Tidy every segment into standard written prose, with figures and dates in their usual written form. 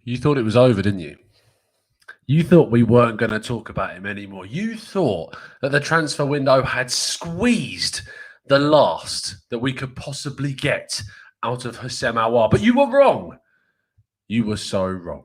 You thought it was over, didn't you? You thought we weren't going to talk about him anymore. You thought that the transfer window had squeezed the last that we could possibly get out of Houssem Aouar. But you were wrong. You were so wrong.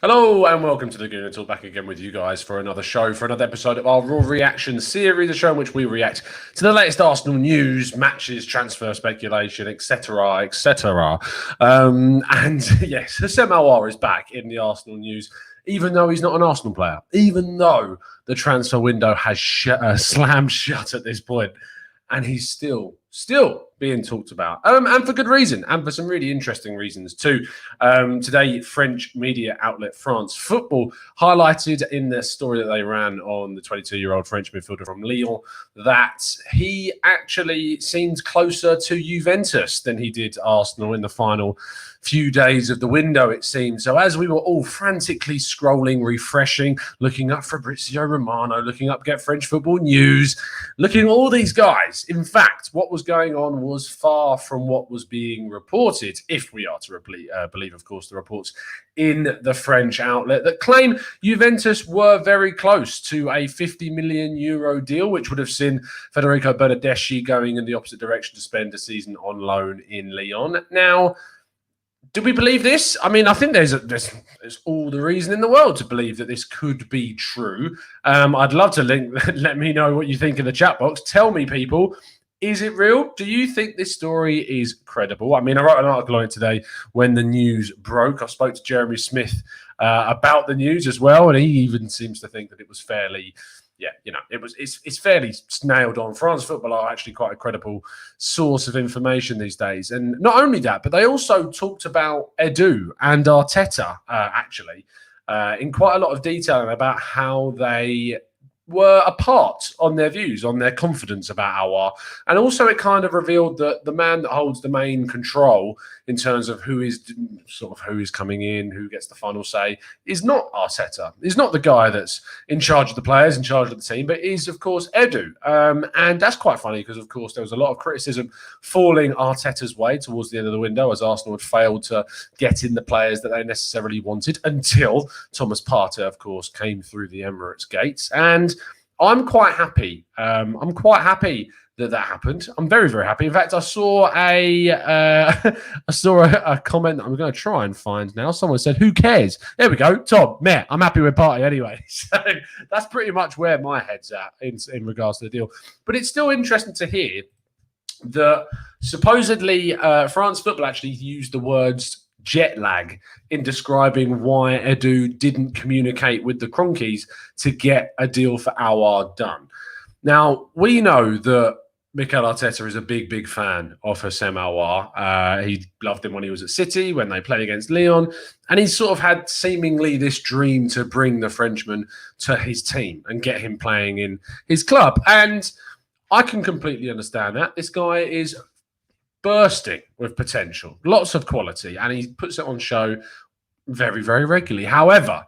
Hello and welcome to the Gooner Talk, back again with you guys for another show, for another episode of our Raw Reaction series, a show in which we react to the latest Arsenal news, matches, transfer speculation, etc., etc. And yes, Houssem Aouar is back in the Arsenal news, even though he's not an Arsenal player, even though the transfer window has slammed shut at this point, and he's still being talked about, and for good reason, and for some really interesting reasons too. Today, French media outlet France Football highlighted in their story that they ran on the 22-year-old French midfielder from Lyon that he actually seemed closer to Juventus than he did Arsenal in the final few days of the window, it seemed. So as we were all frantically scrolling, refreshing, looking up Fabrizio Romano, looking up Get French Football News, looking at all these guys, in fact, what was going on was far from what was being reported, if we are to believe, of course, the reports in the French outlet that claim Juventus were very close to a €50 million deal, which would have seen Federico Bernardeschi going in the opposite direction to spend a season on loan in Lyon. Now, do we believe this? I mean, I think there's all the reason in the world to believe that this could be true. I'd love to let me know what you think in the chat box. Tell me, people, is it real? Do you think this story is credible? I mean, I wrote an article on it today when the news broke. I spoke to Jeremy Smith about the news as well, and he even seems to think that it was fairly... Yeah, you know, it's fairly nailed on. France Football are actually quite a credible source of information these days. And not only that, but they also talked about Edu and Arteta, actually, in quite a lot of detail about how they were apart on their views, on their confidence about Awar. And also it kind of revealed that the man that holds the main control in terms of who is coming in, who gets the final say, is not Arteta. He's not the guy that's in charge of the players, in charge of the team, but is, of course, Edu. And that's quite funny because, of course, there was a lot of criticism falling Arteta's way towards the end of the window as Arsenal had failed to get in the players that they necessarily wanted until Thomas Partey, of course, came through the Emirates gates. And I'm quite happy. I'm quite happy that happened. I'm very, very happy. In fact, I saw a comment that I'm going to try and find now. Someone said, "Who cares?" There we go. Tom, meh, I'm happy with Partey anyway. So that's pretty much where my head's at in regards to the deal. But it's still interesting to hear that supposedly France Football actually used the words jet lag in describing why Edu didn't communicate with the Cronkies to get a deal for Awar done. Now, we know that Mikel Arteta is a big, big fan of Houssem Aouar. He loved him when he was at City, when they played against Lyon, and he's sort of had seemingly this dream to bring the Frenchman to his team and get him playing in his club. And I can completely understand that. This guy is bursting with potential, lots of quality, and he puts it on show very, very regularly. However,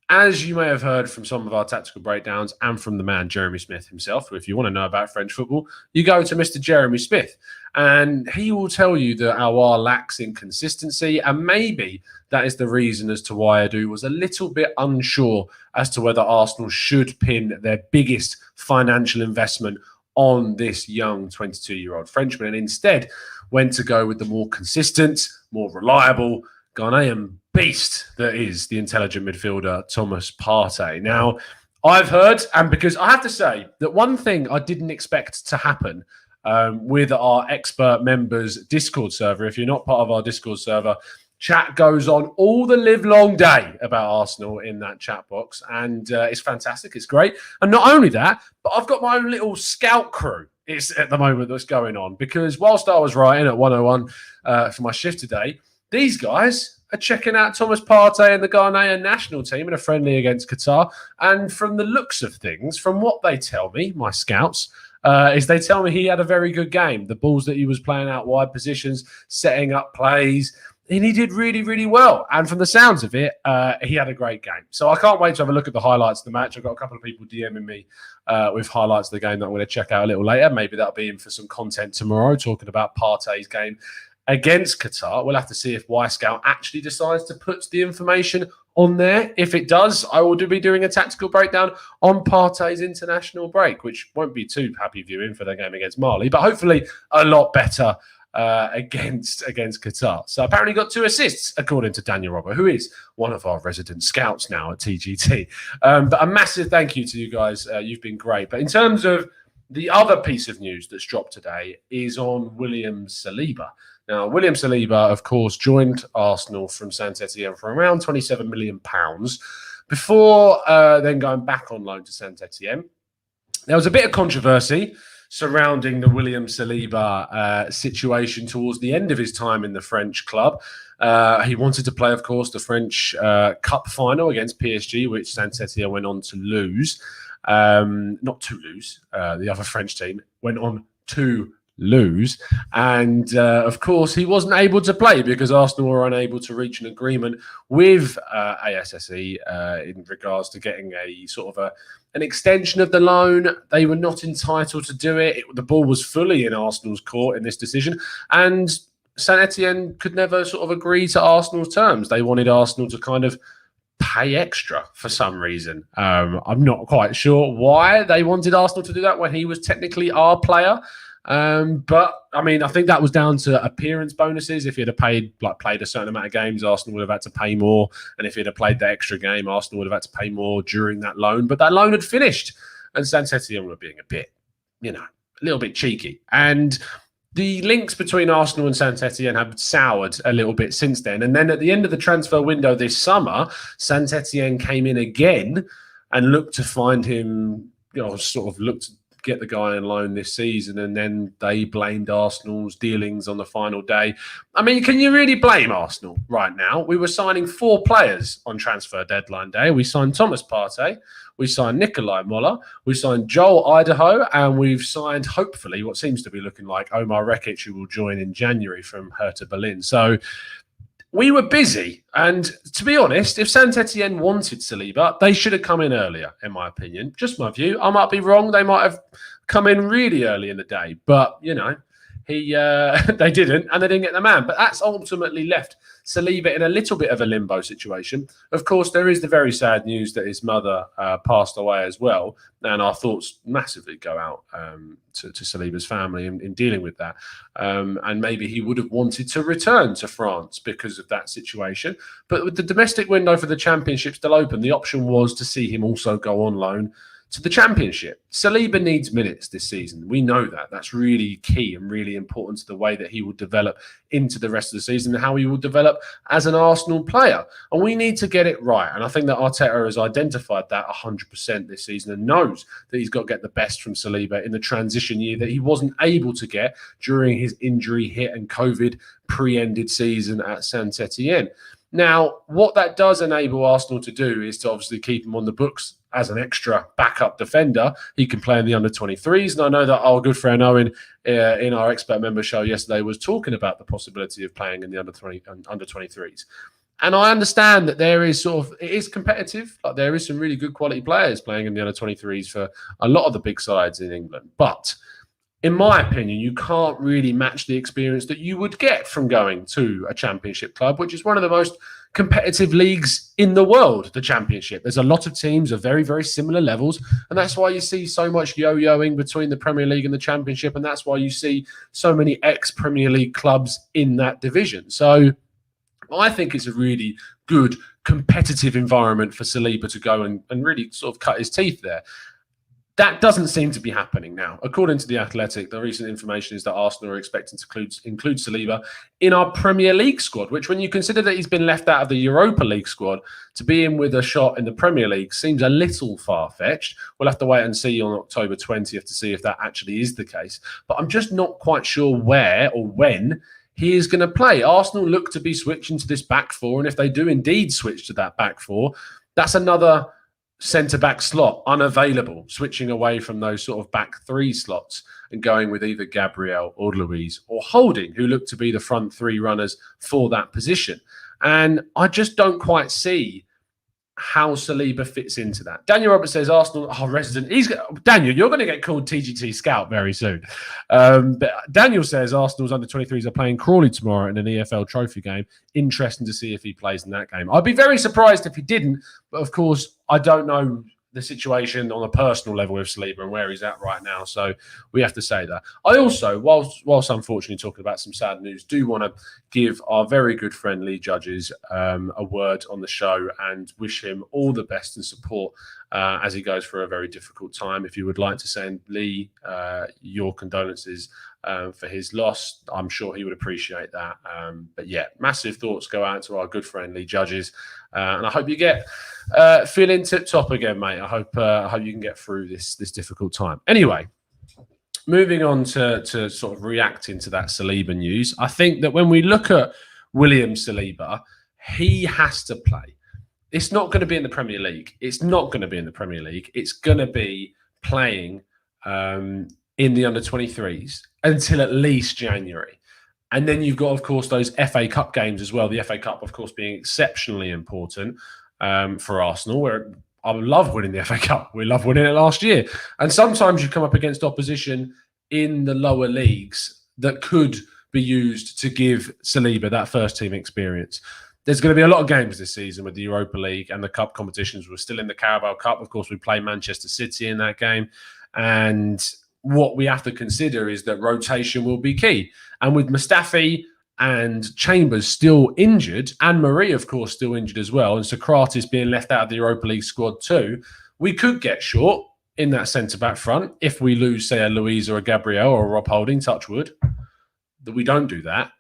as you may have heard from some of our tactical breakdowns and from the man Jeremy Smith himself, if you want to know about French football, you go to Mr. Jeremy Smith, and he will tell you that Awar lacks in consistency, and maybe that is the reason as to why Edu was a little bit unsure as to whether Arsenal should pin their biggest financial investment on this young 22-year-old Frenchman, and instead went to go with the more consistent, more reliable Ghanaian beast that is the intelligent midfielder Thomas Partey. Now, I've heard, and because I have to say that one thing I didn't expect to happen with our expert members Discord server, if you're not part of our Discord server, chat goes on all the live long day about Arsenal in that chat box, and it's fantastic. It's great. And not only that, but I've got my own little scout crew at the moment that's going on, because whilst I was writing at 101 for my shift today, these guys are checking out Thomas Partey and the Ghanaian national team in a friendly against Qatar. And from the looks of things, from what they tell me, my scouts, is they tell me he had a very good game. The balls that he was playing out wide positions, setting up plays, And he did really, really well. And from the sounds of it, he had a great game. So I can't wait to have a look at the highlights of the match. I've got a couple of people DMing me with highlights of the game that I'm going to check out a little later. Maybe that'll be in for some content tomorrow, talking about Partey's game against Qatar. We'll have to see if Y-Scout actually decides to put the information on there. If it does, I will be doing a tactical breakdown on Partey's international break, which won't be too happy viewing for their game against Mali, but hopefully a lot better against Qatar. So apparently got 2 assists, according to Daniel Robert, who is one of our resident scouts now at TGT. But a massive thank you to you guys. You've been great. But in terms of the other piece of news that's dropped today is on William Saliba. Now, William Saliba, of course, joined Arsenal from Saint-Etienne for around £27 million before then going back on loan to Saint-Etienne. There was a bit of controversy surrounding the William Saliba situation towards the end of his time in the French club. He wanted to play, of course, the French Cup final against PSG, which Saint-Etienne went on to lose. Not to lose. The other French team went on to lose. And, of course, he wasn't able to play because Arsenal were unable to reach an agreement with ASSE in regards to getting a sort of an extension of the loan. They were not entitled to do it. The ball was fully in Arsenal's court in this decision. And Saint-Etienne could never sort of agree to Arsenal's terms. They wanted Arsenal to kind of pay extra for some reason. I'm not quite sure why they wanted Arsenal to do that when he was technically our player. But I mean, I think that was down to appearance bonuses. If he'd have played a certain amount of games, Arsenal would have had to pay more. And if he'd have played the extra game, Arsenal would have had to pay more during that loan. But that loan had finished, and Saint-Etienne were being a bit, a little bit cheeky. And the links between Arsenal and Saint-Etienne have soured a little bit since then. And then at the end of the transfer window this summer, Saint-Etienne came in again and looked to find him, looked to get the guy on loan this season, and then they blamed Arsenal's dealings on the final day. I mean, can you really blame Arsenal right now? We were signing 4 players on transfer deadline day. We signed Thomas Partey, we signed Nikolai Moller, we signed Joel Idaho, and we've signed, hopefully, what seems to be looking like Omar Rekic, who will join in January from Hertha Berlin. So we were busy. And to be honest, if Saint-Etienne wanted Saliba, they should have come in earlier, in my opinion. Just my view. I might be wrong. They might have come in really early in the day. But, they didn't, and they didn't get the man. But that's ultimately left Saliba in a little bit of a limbo situation. Of course, there is the very sad news that his mother passed away as well. And our thoughts massively go out to Saliba's family in dealing with that. And maybe he would have wanted to return to France because of that situation. But with the domestic window for the Championship still open, the option was to see him also go on loan to the Championship. Saliba needs minutes this season. We know that. That's really key and really important to the way that he will develop into the rest of the season and how he will develop as an Arsenal player. And we need to get it right. And I think that Arteta has identified that 100% this season and knows that he's got to get the best from Saliba in the transition year that he wasn't able to get during his injury hit and COVID pre-ended season at Saint-Etienne. Now, what that does enable Arsenal to do is to obviously keep him on the books as an extra backup defender. He can play in the under-23s. And I know that our good friend Owen in our expert member show yesterday was talking about the possibility of playing in the under-23s. And I understand that there is it is competitive. Like there is some really good quality players playing in the under-23s for a lot of the big sides in England. But in my opinion, you can't really match the experience that you would get from going to a Championship club, which is one of the most competitive leagues in the world, the Championship. There's a lot of teams of very, very similar levels, and that's why you see so much yo-yoing between the Premier League and the Championship, and that's why you see so many ex-Premier League clubs in that division. So I think it's a really good competitive environment for Saliba to go and really sort of cut his teeth there. That doesn't seem to be happening now. According to The Athletic, the recent information is that Arsenal are expecting to include Saliba in our Premier League squad, which when you consider that he's been left out of the Europa League squad, to be in with a shot in the Premier League seems a little far-fetched. We'll have to wait and see on October 20th to see if that actually is the case. But I'm just not quite sure where or when he is going to play. Arsenal look to be switching to this back four, and if they do indeed switch to that back four, that's another centre-back slot unavailable, switching away from those sort of back three slots and going with either Gabriel or Luiz or Holding, who look to be the front three runners for that position. And I just don't quite see how Saliba fits into that. Daniel Roberts says Arsenal are resident. Daniel, you're going to get called TGT Scout very soon. But Daniel says Arsenal's under-23s are playing Crawley tomorrow in an EFL trophy game. Interesting to see if he plays in that game. I'd be very surprised if he didn't, but of course, I don't know the situation on a personal level with Saliba and where he's at right now. So we have to say that. I also, whilst unfortunately talking about some sad news, do want to give our very good friend Lee Judges a word on the show and wish him all the best and support as he goes through a very difficult time. If you would like to send Lee your condolences for his loss, I'm sure he would appreciate that. But yeah, massive thoughts go out to our good friend Lee Judges. And I hope you get feeling tip-top again, mate. I hope you can get through this difficult time. Anyway, moving on to sort of reacting to that Saliba news, I think that when we look at William Saliba, he has to play. It's not going to be in the Premier League. It's not going to be in the Premier League. It's going to be playing in the under-23s until at least January. And then you've got, of course, those FA Cup games as well. The FA Cup, of course, being exceptionally important for Arsenal, where I love winning the FA Cup. We love winning it last year. And sometimes you come up against opposition in the lower leagues that could be used to give Saliba that first-team experience. There's going to be a lot of games this season with the Europa League and the Cup competitions. We're still in the Carabao Cup. Of course, we play Manchester City in that game. And what we have to consider is that rotation will be key. And with Mustafi and Chambers still injured, and Marie, of course, still injured as well, and Socrates being left out of the Europa League squad too, we could get short in that centre-back front if we lose, say, a Luiz or a Gabriel or a Rob Holding, touch wood, that we don't do that.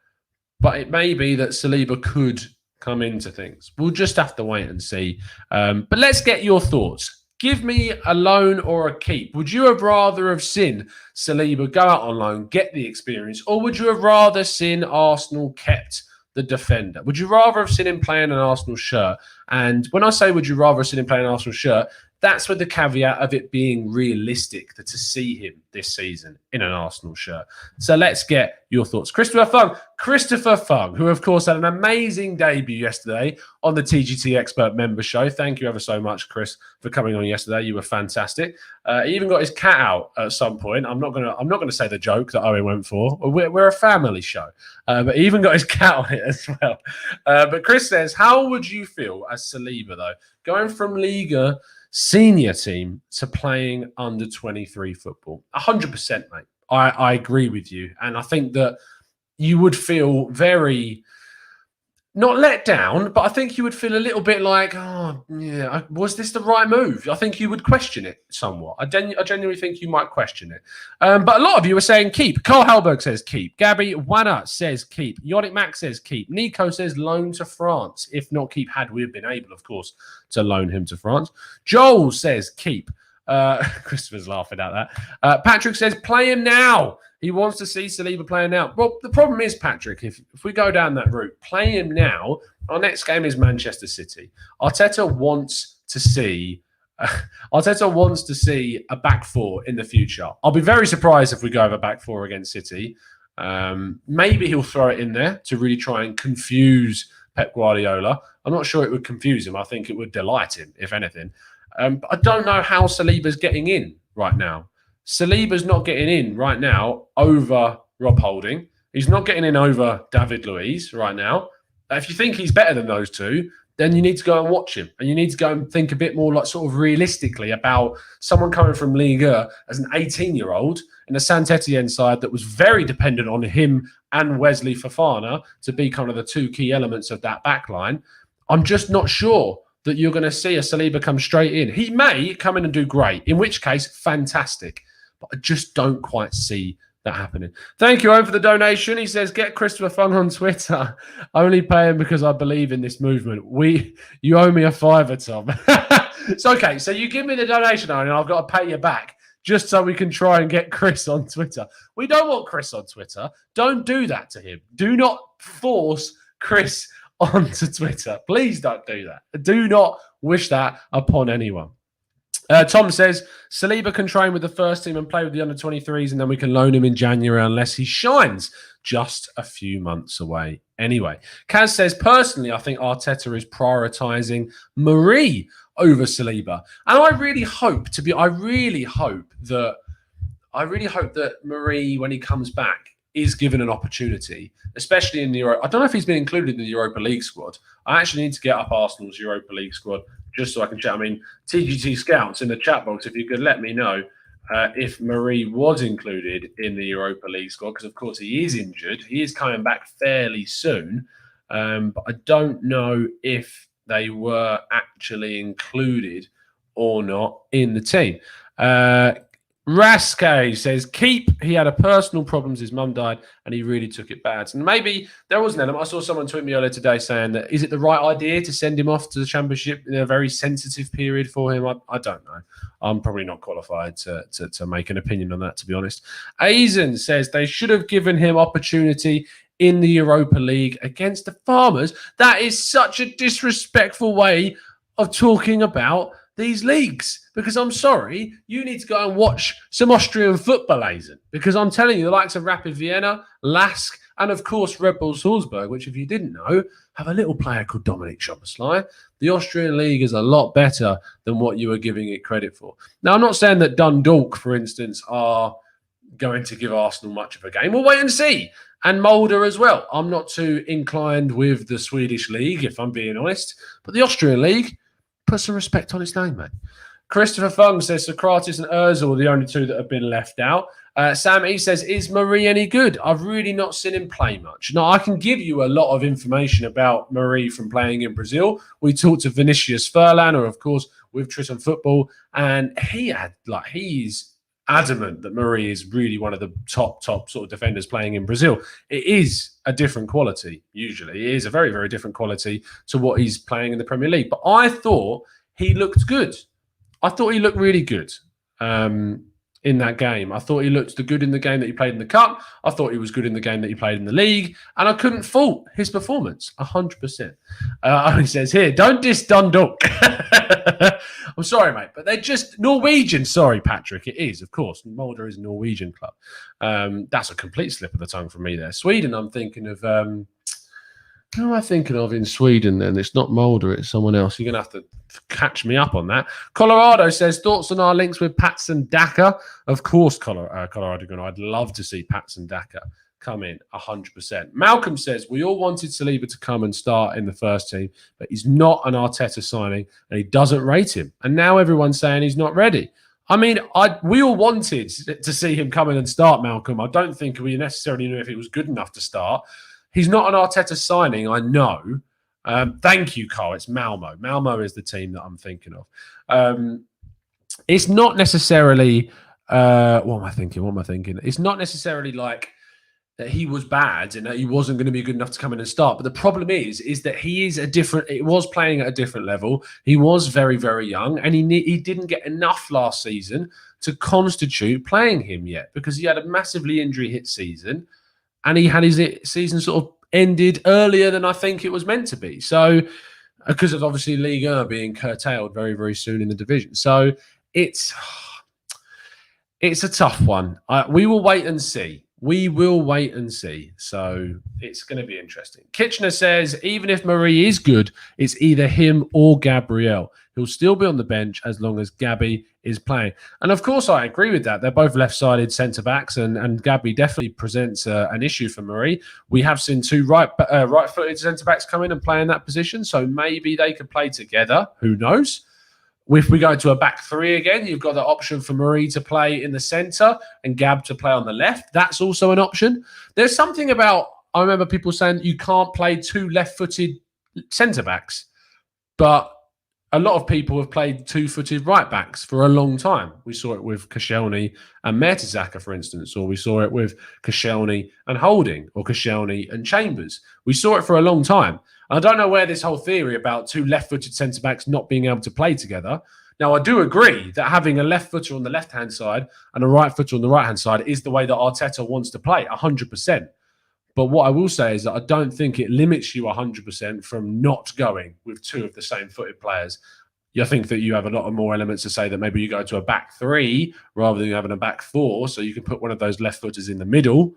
But it may be that Saliba could come into things. We'll just have to wait and see. But let's get your thoughts. Give me a loan or a keep. Would you have rather have seen Saliba go out on loan, get the experience, or would you have rather seen Arsenal kept the defender? Would you rather have seen him playing an Arsenal shirt? And when I say would you rather have seen him playing an Arsenal shirt, that's with the caveat of it being realistic to see him this season in an Arsenal shirt. So let's get your thoughts. Christopher Fung, who of course had an amazing debut yesterday on the TGT Expert Member Show. Thank you ever so much, Chris, for coming on yesterday. You were fantastic. He even got his cat out at some point. I'm not gonna say the joke that Owen went for. We're a family show, but he even got his cat on it as well. But Chris says, how would you feel as Saliba though, going from Liga senior team to playing under 23 football? 100%, mate. I agree with you. And I think that you would feel very, not let down, but I think you would feel a little bit like, oh, yeah, was this the right move? I think you would question it somewhat. I genuinely think you might question it. But a lot of you are saying keep. Carl Halberg says keep. Gabby Wana says keep. Yonic Max says keep. Nico says loan to France. If not keep, had we been able, of course, to loan him to France. Joel says keep. Christopher's laughing at that. Patrick says play him now. He wants to see Saliba playing now. Well, the problem is, Patrick, if we go down that route, play him now. Our next game is Manchester City. Arteta wants to see a back four in the future. I'll be very surprised if we go over back four against City. Maybe he'll throw it in there to really try and confuse Pep Guardiola. I'm not sure it would confuse him. I think it would delight him, if anything. But I don't know how Saliba's getting in right now. Saliba's not getting in right now over Rob Holding. He's not getting in over David Luiz right now. If you think he's better than those two, then you need to go and watch him. And you need to go and think a bit more like sort of realistically about someone coming from Liga as an 18-year-old in a Saint Etienne side that was very dependent on him and Wesley Fofana to be kind of the two key elements of that back line. I'm just not sure that you're going to see a Saliba come straight in. He may come in and do great, in which case, fantastic. But I just don't quite see that happening. Thank you, Owen, for the donation. He says, get Christopher Fung on Twitter. Only pay him because I believe in this movement. You owe me a $5, Tom. It's okay. So you give me the donation, Owen, and I've got to pay you back just so we can try and get Chris on Twitter. We don't want Chris on Twitter. Don't do that to him. Do not force Chris onto Twitter. Please don't do that. Do not wish that upon anyone. Tom says, Saliba can train with the first team and play with the under-23s, and then we can loan him in January unless he shines. Just a few months away. Anyway, Kaz says, personally, I think Arteta is prioritising Marie over Saliba. And I really hope that Marie, when he comes back, is given an opportunity, especially in the Euro. I don't know if he's been included in the Europa League squad. I actually need to get up Arsenal's Europa League squad just so I can chat. I mean, TGT Scouts in the chat box, if you could let me know if Marie was included in the Europa League squad, because of course he is injured. He is coming back fairly soon, but I don't know if they were actually included or not in the team. Raske says, he had a personal problems. His mum died and he really took it bad. And maybe there was an element. I saw someone tweet me earlier today saying that, is it the right idea to send him off to the championship in a very sensitive period for him? I don't know. I'm probably not qualified to make an opinion on that, to be honest. Aizen says they should have given him opportunity in the Europa League against the Farmers. That is such a disrespectful way of talking about these leagues, because I'm sorry, you need to go and watch some Austrian football, Aizen, because I'm telling you, the likes of Rapid Vienna, Lask, and of course Red Bull Salzburg, which if you didn't know, have a little player called Dominic Szoboszlai. The Austrian league is a lot better than what you were giving it credit for. Now, I'm not saying that Dundalk, for instance, are going to give Arsenal much of a game. We'll wait and see. And Mulder as well. I'm not too inclined with the Swedish league, if I'm being honest, but the Austrian league, put some respect on his name, mate. Christopher Fung says Socrates and Ozil are the only two that have been left out. Sam E says, is Marie any good? I've really not seen him play much. Now, I can give you a lot of information about Marie from playing in Brazil. We talked to Vinicius Furlan, of course, with Triton Football, and he's adamant that Marie is really one of the top sort of defenders playing in Brazil. It is a different quality, usually. It is a very, very different quality to what he's playing in the Premier League. But I thought he looked good. I thought he looked really good in that game. I thought he looked good in the game that he played in the Cup. I thought he was good in the game that he played in the league. And I couldn't fault his performance, 100%. He says here, don't diss Dundalk. I'm sorry, mate, but they're just Norwegian. Sorry, Patrick, it is, of course. Mulder is a Norwegian club. That's a complete slip of the tongue from me there. Sweden, I'm thinking of... who am I thinking of in Sweden then? It's not Mulder, it's someone else. You're going to have to catch me up on that. Colorado says, thoughts on our links with Patson Daka? Of course, Colorado. I'd love to see Patson Daka come in 100%. Malcolm says, we all wanted Saliba to come and start in the first team, but he's not an Arteta signing and he doesn't rate him. And now everyone's saying he's not ready. I mean, we all wanted to see him come in and start, Malcolm. I don't think we necessarily knew if he was good enough to start. He's not an Arteta signing, I know. Thank you, Carl. It's Malmo. Malmo is the team that I'm thinking of. It's not necessarily... what am I thinking? It's not necessarily like that he was bad and that he wasn't going to be good enough to come in and start. But the problem is that he is it was playing at a different level. He was very, very young, and he didn't get enough last season to constitute playing him yet, because he had a massively injury-hit season. And he had his season sort of ended earlier than I think it was meant to be. So, because of obviously Ligue 1 being curtailed very, very soon in the division. So, it's a tough one. We will wait and see. So, it's going to be interesting. Kitchener says, even if Marie is good, it's either him or Gabriel. He'll still be on the bench as long as Gabby is playing. And of course, I agree with that. They're both left-sided centre-backs, and Gabby definitely presents an issue for Marie. We have seen two right-footed centre-backs come in and play in that position, so maybe they could play together. Who knows? If we go to a back three again, you've got the option for Marie to play in the centre and Gab to play on the left. That's also an option. There's something about, I remember people saying you can't play two left-footed centre-backs, but a lot of people have played two-footed right-backs for a long time. We saw it with Koscielny and Mertesacker, for instance, or we saw it with Koscielny and Holding, or Koscielny and Chambers. We saw it for a long time. I don't know where this whole theory about two left-footed centre-backs not being able to play together. Now, I do agree that having a left footer on the left-hand side and a right footer on the right-hand side is the way that Arteta wants to play, 100%. But what I will say is that I don't think it limits you 100% from not going with two of the same footed players. You think that you have a lot of more elements to say that maybe you go to a back three rather than having a back four, so you can put one of those left footers in the middle.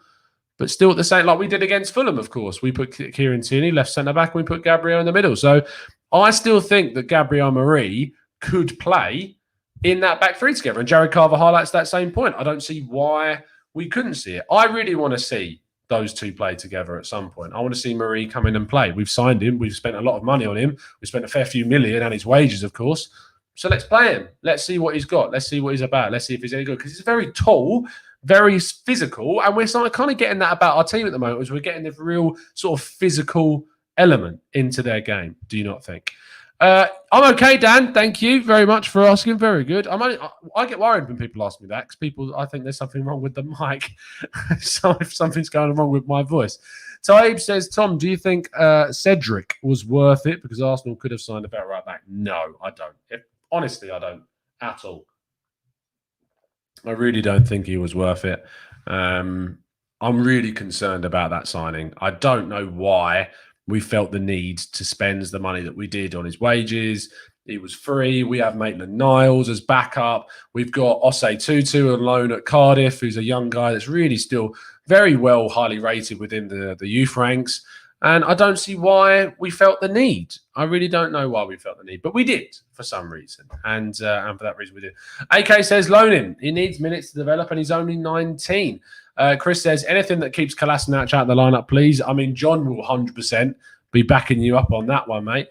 But still at the same, like we did against Fulham, of course. We put Kieran Tierney left centre-back, and we put Gabriel in the middle. So I still think that Gabriel Marie could play in that back three together. And Jared Carver highlights that same point. I don't see why we couldn't see it. I really want to see those two play together at some point. I want to see Marie come in and play. We've signed him. We've spent a lot of money on him. We spent a fair few million and his wages, of course. So let's play him. Let's see what he's got. Let's see what he's about. Let's see if he's any good. Because he's very tall, very physical. And we're kind of getting that about our team at the moment, is we're getting the real sort of physical element into their game. Do you not think? I'm okay, Dan. Thank you very much for asking. Very good. I get worried when people ask me that, because I think there's something wrong with the mic. So if something's going wrong with my voice. Taib says, Tom, do you think Cedric was worth it because Arsenal could have signed a better right back? No, I don't. Honestly, I don't at all. I really don't think he was worth it. I'm really concerned about that signing. I don't know why we felt the need to spend the money that we did on his wages. He was free. We have Maitland-Niles as backup. We've got Osei Tutu on loan at Cardiff, who's a young guy that's really still very well highly rated within the youth ranks. And I don't see why we felt the need. I really don't know why we felt the need, but we did for some reason. And for that reason we did. AK says, loan him. He needs minutes to develop and he's only 19. Chris says, anything that keeps Kolasinac out of the lineup, please. I mean, John will 100% be backing you up on that one, mate.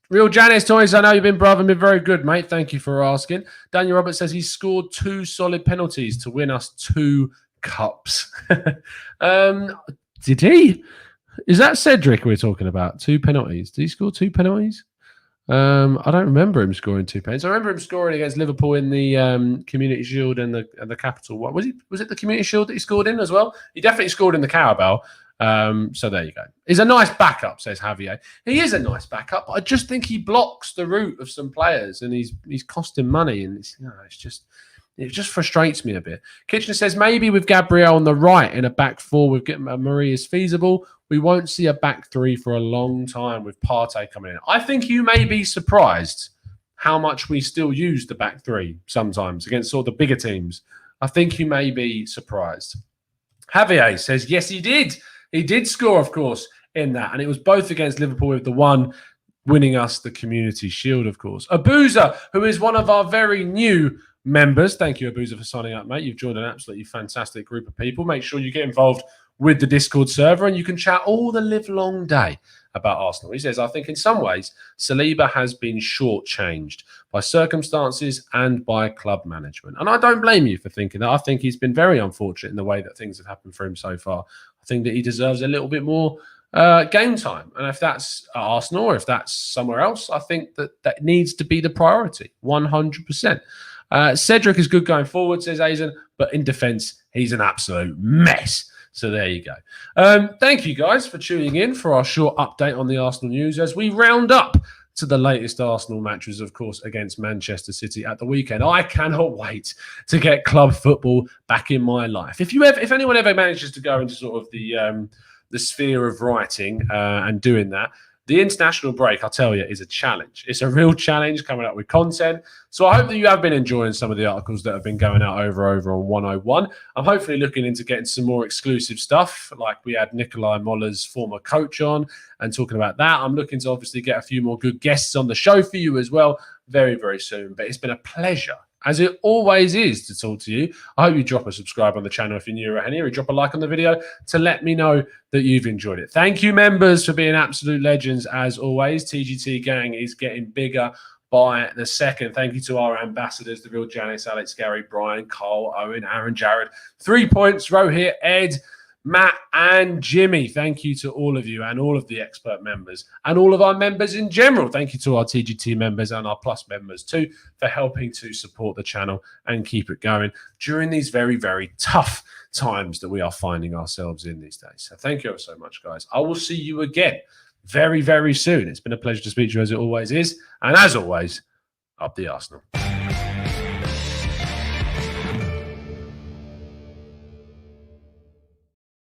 Real Janice Toys, I know you've been very good, mate. Thank you for asking. Daniel Roberts says he scored 2 solid penalties to win us 2 cups. Did he? Is that Cedric we're talking about? 2 penalties. Did he score 2 penalties? I don't remember him scoring 2 penalties. I remember him scoring against Liverpool in the Community Shield and the Capital. What was it? Was it the Community Shield that he scored in as well? He definitely scored in the Carabao. So there you go. He's a nice backup, says Javier. He is a nice backup, but I just think he blocks the route of some players, and he's costing money, and it just frustrates me a bit. Kitchener says maybe with Gabriel on the right in a back four with Marie is feasible. We won't see a back three for a long time with Partey coming in. I think you may be surprised how much we still use the back three sometimes against sort of the bigger teams. I think you may be surprised. Javier says, yes, he did. He did score, of course, in that. And it was both against Liverpool with the one winning us the Community Shield, of course. Abuza, who is one of our very new members. Thank you, Abuza, for signing up, mate. You've joined an absolutely fantastic group of people. Make sure you get involved with the Discord server and you can chat all the live long day about Arsenal. He says, I think in some ways, Saliba has been shortchanged by circumstances and by club management. And I don't blame you for thinking that. I think he's been very unfortunate in the way that things have happened for him so far. I think that he deserves a little bit more game time. And if that's at Arsenal or if that's somewhere else, I think that needs to be the priority, 100%. Cedric is good going forward, says Aizen, but in defence, he's an absolute mess. So there you go. Thank you guys for tuning in for our short update on the Arsenal news as we round up to the latest Arsenal matches, of course, against Manchester City at the weekend. I cannot wait to get club football back in my life. If anyone ever manages to go into sort of the sphere of writing and doing that, the international break, I'll tell you, is a challenge. It's a real challenge coming up with content. So I hope that you have been enjoying some of the articles that have been going out over on 101. I'm hopefully looking into getting some more exclusive stuff, like we had Nikolai Moller's former coach on and talking about that. I'm looking to obviously get a few more good guests on the show for you as well very, very soon. But it's been a pleasure, as it always is, to talk to you. I hope you drop a subscribe on the channel if you're new around here. Drop a like on the video to let me know that you've enjoyed it. Thank you, members, for being absolute legends, as always. TGT gang is getting bigger by the second. Thank you to our ambassadors, the real Janice, Alex, Gary, Brian, Cole, Owen, Aaron, Jared. 3 points, Rohit, Ed, Matt and Jimmy. Thank you to all of you and all of the expert members and all of our members in general. Thank you to our TGT members and our Plus members too for helping to support the channel and keep it going during these very, very tough times that we are finding ourselves in these days. So thank you so much, guys. I will see you again very, very soon. It's been a pleasure to speak to you as it always is. And as always, up the Arsenal.